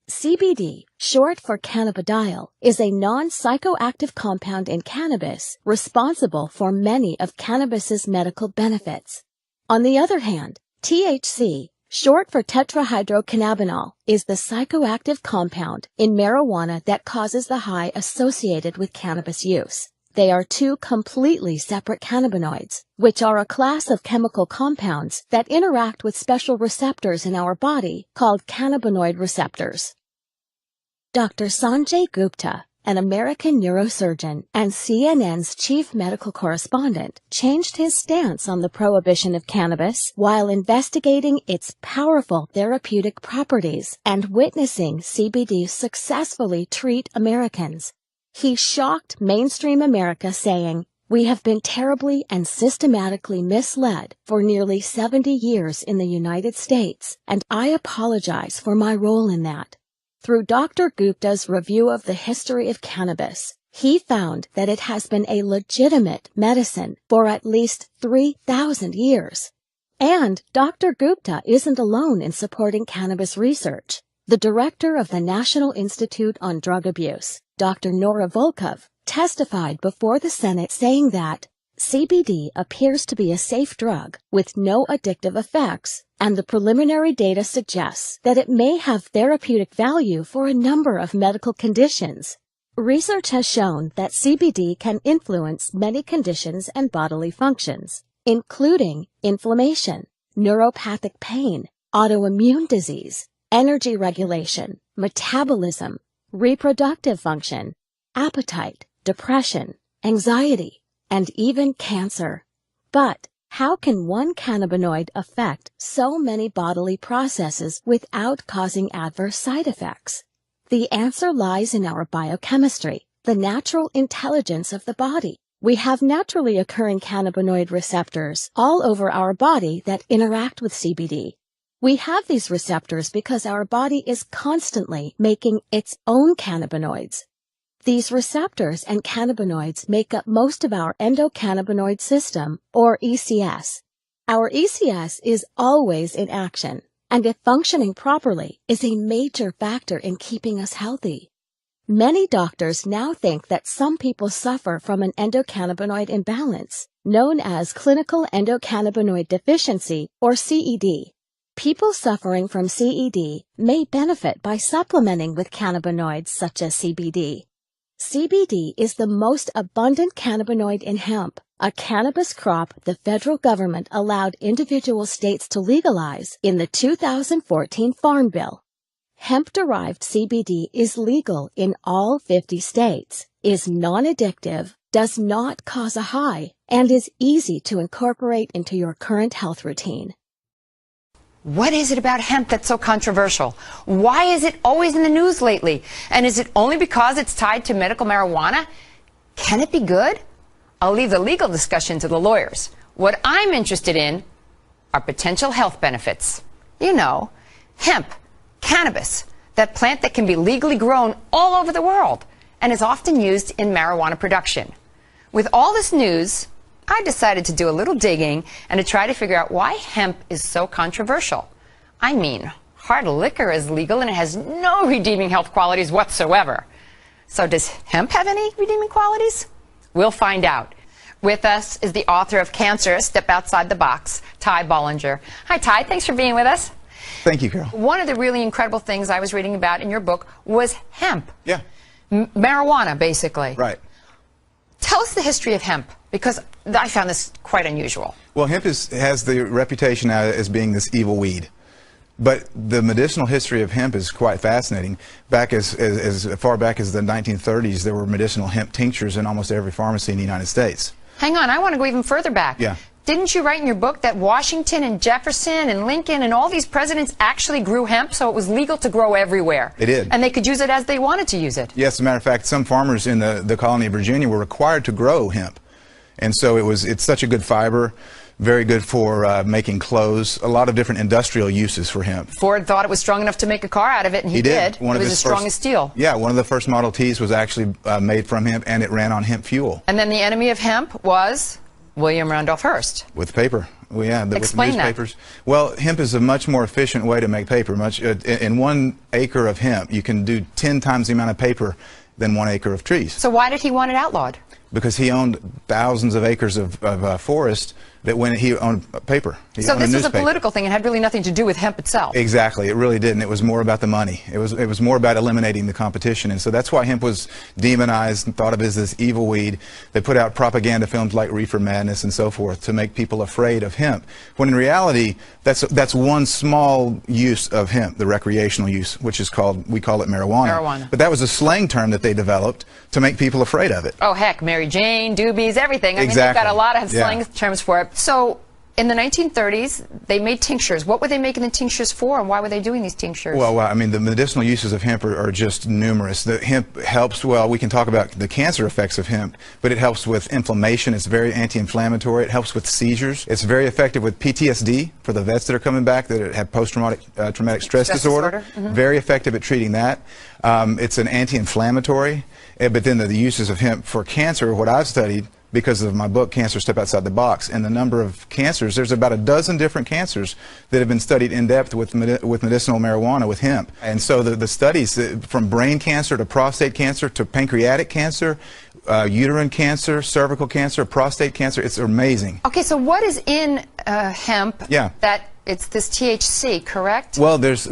CBD, short for cannabidiol, is a non-psychoactive compound in cannabis responsible for many of cannabis's medical benefits. On the other hand, THC, short for tetrahydrocannabinol, is the psychoactive compound in marijuana that causes the high associated with cannabis use. They are two completely separate cannabinoids, which are a class of chemical compounds that interact with special receptors in our body called cannabinoid receptors. Dr. Sanjay Gupta, an American neurosurgeon and CNN's chief medical correspondent, changed his stance on the prohibition of cannabis while investigating its powerful therapeutic properties and witnessing CBD successfully treat Americans. He shocked mainstream America, saying, "We have been terribly and systematically misled for nearly 70 years in the United States, and I apologize for my role in that." Through Dr. Gupta's review of the history of cannabis, he found that it has been a legitimate medicine for at least 3,000 years. And Dr. Gupta isn't alone in supporting cannabis research. The director of the National Institute on Drug Abuse, Dr. Nora Volkov, testified before the Senate saying that CBD appears to be a safe drug with no addictive effects, and the preliminary data suggests that it may have therapeutic value for a number of medical conditions. Research has shown that CBD can influence many conditions and bodily functions, including inflammation, neuropathic pain, autoimmune disease, energy regulation, metabolism, reproductive function, appetite, depression, anxiety, and even cancer. But how can one cannabinoid affect so many bodily processes without causing adverse side effects? The answer lies in our biochemistry, the natural intelligence of the body. We have naturally occurring cannabinoid receptors all over our body that interact with CBD. We have these receptors because our body is constantly making its own cannabinoids. These receptors and cannabinoids make up most of our endocannabinoid system, or ECS. Our ECS is always in action, and if functioning properly, is a major factor in keeping us healthy. Many doctors now think that some people suffer from an endocannabinoid imbalance, known as clinical endocannabinoid deficiency, or CED. People suffering from CED may benefit by supplementing with cannabinoids such as CBD. CBD is the most abundant cannabinoid in hemp, a cannabis crop the federal government allowed individual states to legalize in the 2014 Farm Bill. Hemp-derived CBD is legal in all 50 states, is non-addictive, does not cause a high, and is easy to incorporate into your current health routine. What is it about hemp that's so controversial? Why is it always in the news lately? And is it only because it's tied to medical marijuana? Can it be good? I'll leave the legal discussion to the lawyers. What I'm interested in are potential health benefits. You know, hemp, cannabis, that plant that can be legally grown all over the world and is often used in marijuana production. With all this news, I decided to do a little digging and to try to figure out why hemp is so controversial. I mean, hard liquor is legal and it has no redeeming health qualities whatsoever. So does hemp have any redeeming qualities? We'll find out. With us is the author of Cancer, Step Outside the Box, Ty Bollinger. Hi, Ty. Thanks for being with us. Thank you, Carol. One of the really incredible things I was reading about in your book was hemp. Yeah. Marijuana, basically. Right. Tell us the history of hemp, because I found this quite unusual. Well, hemp has the reputation as being this evil weed. But the medicinal history of hemp is quite fascinating. Back as far back as the 1930s, there were medicinal hemp tinctures in almost every pharmacy in the United States. Hang on, I want to go even further back. Yeah. didn't you write in your book that Washington and Jefferson and Lincoln and all these presidents actually grew hemp, so it was legal to grow everywhere? They did. And they could use it as they wanted to use it. Yes, as a matter of fact, some farmers in the colony of Virginia were required to grow hemp. And so it's such a good fiber, very good for making clothes, a lot of different industrial uses for hemp. Ford thought it was strong enough to make a car out of it, and he did. It was as strong as steel. Yeah, one of the first Model Ts was actually made from hemp, and it ran on hemp fuel. And then the enemy of hemp was William Randolph Hearst. With paper. Well, yeah, Explain with newspapers. Well, hemp is a much more efficient way to make paper. In 1 acre of hemp, you can do 10 times the amount of paper than 1 acre of trees. So why did he want it outlawed? Because he owned thousands of acres of forest that when he owned paper. So this was a political thing. It had really nothing to do with hemp itself. Exactly. It really didn't. It was more about the money. It was more about eliminating the competition. And so that's why hemp was demonized and thought of as this evil weed. They put out propaganda films like Reefer Madness and so forth to make people afraid of hemp. When in reality, that's one small use of hemp, the recreational use, which is we call it marijuana. But that was a slang term that they developed to make people afraid of it. Oh, heck, Mary Jane, doobies, everything. I mean, Exactly. they've got a lot of slang terms for it. So in the 1930s, they made tinctures. What were they making the tinctures for, and why were they doing these tinctures? Well, I mean, the medicinal uses of hemp are just numerous. The hemp helps, well, we can talk about the cancer effects of hemp, but it helps with inflammation. It's very anti-inflammatory. It helps with seizures. It's very effective with PTSD for the vets that are coming back that have post-traumatic traumatic stress disorder. Mm-hmm. Very effective at treating that. It's an anti-inflammatory. But then the uses of hemp for cancer, what I've studied, because of my book, Cancer Step Outside the Box, and the number of cancers, there's about a dozen different cancers that have been studied in depth with medicinal marijuana, with hemp. And so the studies, from brain cancer to prostate cancer to pancreatic cancer, uterine cancer, cervical cancer, prostate cancer, it's amazing. Okay, so what is in hemp that it's this THC, correct? Well, there's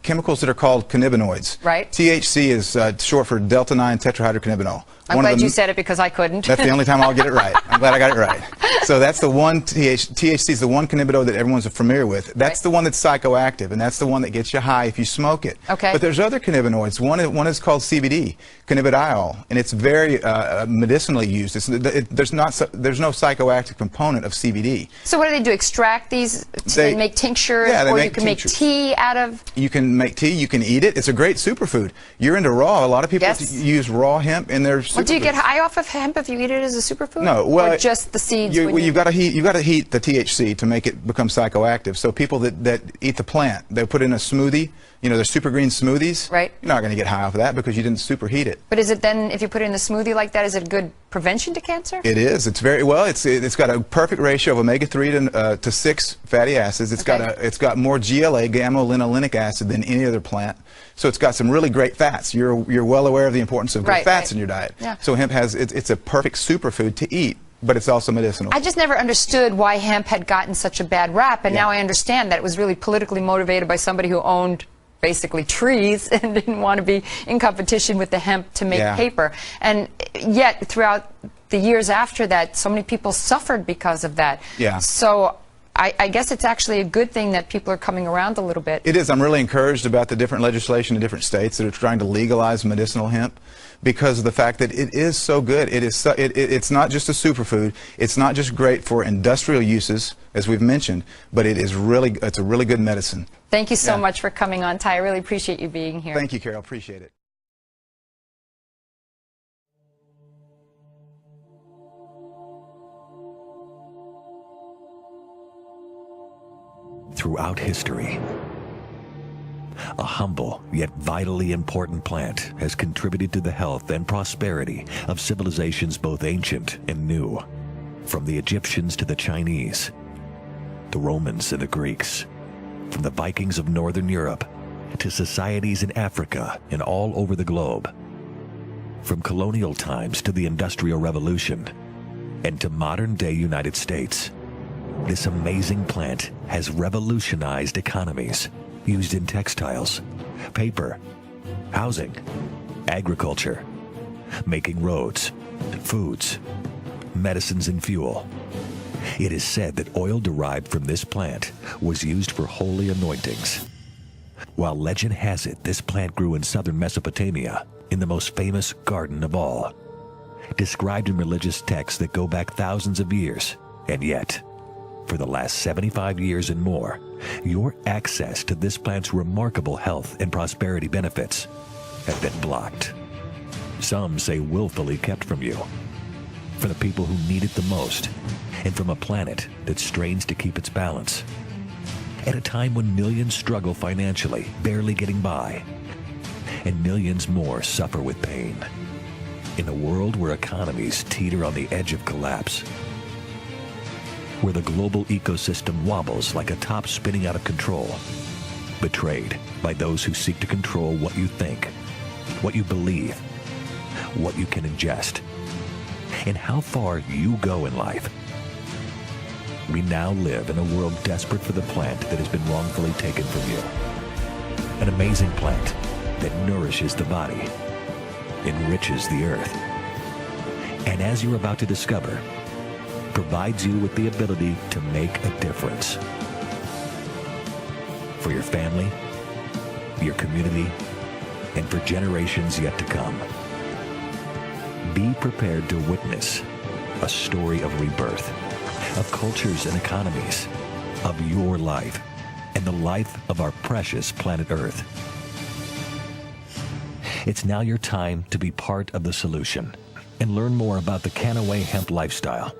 chemicals that are called cannabinoids. Right. THC is short for delta-9 tetrahydrocannabinol. I'm glad you said it because I couldn't. That's the only time I'll get it right. I'm glad I got it right. So that's the one, THC is the one cannabinoid that everyone's familiar with. That's the one that's psychoactive, and that's the one that gets you high if you smoke it. Okay. But there's other cannabinoids. One is called CBD, cannabidiol, and it's very medicinally used. There's no psychoactive component of CBD. So what do? Extract these to make tinctures, or you can make tea out of? You can make tea. You can eat it. It's a great superfood. You're into raw. A lot of people use raw hemp in their superfoods. Well, do you get high off of hemp if you eat it as a superfood? No, well, or just the seeds. You've got to heat the THC to make it become psychoactive. So people that eat the plant, they put in a smoothie. You know, they're super green smoothies. Right. You're not going to get high off of that because you didn't superheat it. But is it then, if you put it in the smoothie like that, is it a good prevention to cancer? It is. It's very well. It's got a perfect ratio of omega-3 to 6 fatty acids. It's got more GLA, gamma-linolenic acid, than any other plant. So it's got some really great fats. You're well aware of the importance of good fats in your diet. Yeah. So hemp it's a perfect superfood to eat. But it's also medicinal. I just never understood why hemp had gotten such a bad rap, and now I understand that it was really politically motivated by somebody who owned basically trees and didn't want to be in competition with the hemp to make paper. And yet, throughout the years after that, so many people suffered because of that. Yeah. So I guess it's actually a good thing that people are coming around a little bit. It is. I'm really encouraged about the different legislation in different states that are trying to legalize medicinal hemp because of the fact that it is so good. It's not just a superfood. It's not just great for industrial uses, as we've mentioned, but it's a really good medicine. Thank you so much for coming on, Ty. I really appreciate you being here. Thank you, Carol. Appreciate it. Throughout history, a humble yet vitally important plant has contributed to the health and prosperity of civilizations both ancient and new. From the Egyptians to the Chinese, the Romans and the Greeks, from the Vikings of Northern Europe to societies in Africa and all over the globe, from colonial times to the Industrial Revolution, and to modern-day United States. This amazing plant has revolutionized economies, used in textiles, paper, housing, agriculture, making roads, foods, medicines, and fuel. It is said that oil derived from this plant was used for holy anointings. While legend has it this plant grew in southern Mesopotamia, in the most famous garden of all. Described in religious texts that go back thousands of years, And yet, for the last 75 years and more, your access to this plant's remarkable health and prosperity benefits have been blocked. Some say willfully kept from you, for the people who need it the most, and from a planet that strains to keep its balance. At a time when millions struggle financially, barely getting by, and millions more suffer with pain. In a world where economies teeter on the edge of collapse, where the global ecosystem wobbles like a top spinning out of control, betrayed by those who seek to control what you think, what you believe, what you can ingest, and how far you go in life. We now live in a world desperate for the plant that has been wrongfully taken from you. An amazing plant that nourishes the body, enriches the earth, and as you're about to discover, provides you with the ability to make a difference. For your family, your community, and for generations yet to come. Be prepared to witness a story of rebirth, of cultures and economies, of your life, and the life of our precious planet Earth. It's now your time to be part of the solution and learn more about the Kannaway hemp lifestyle.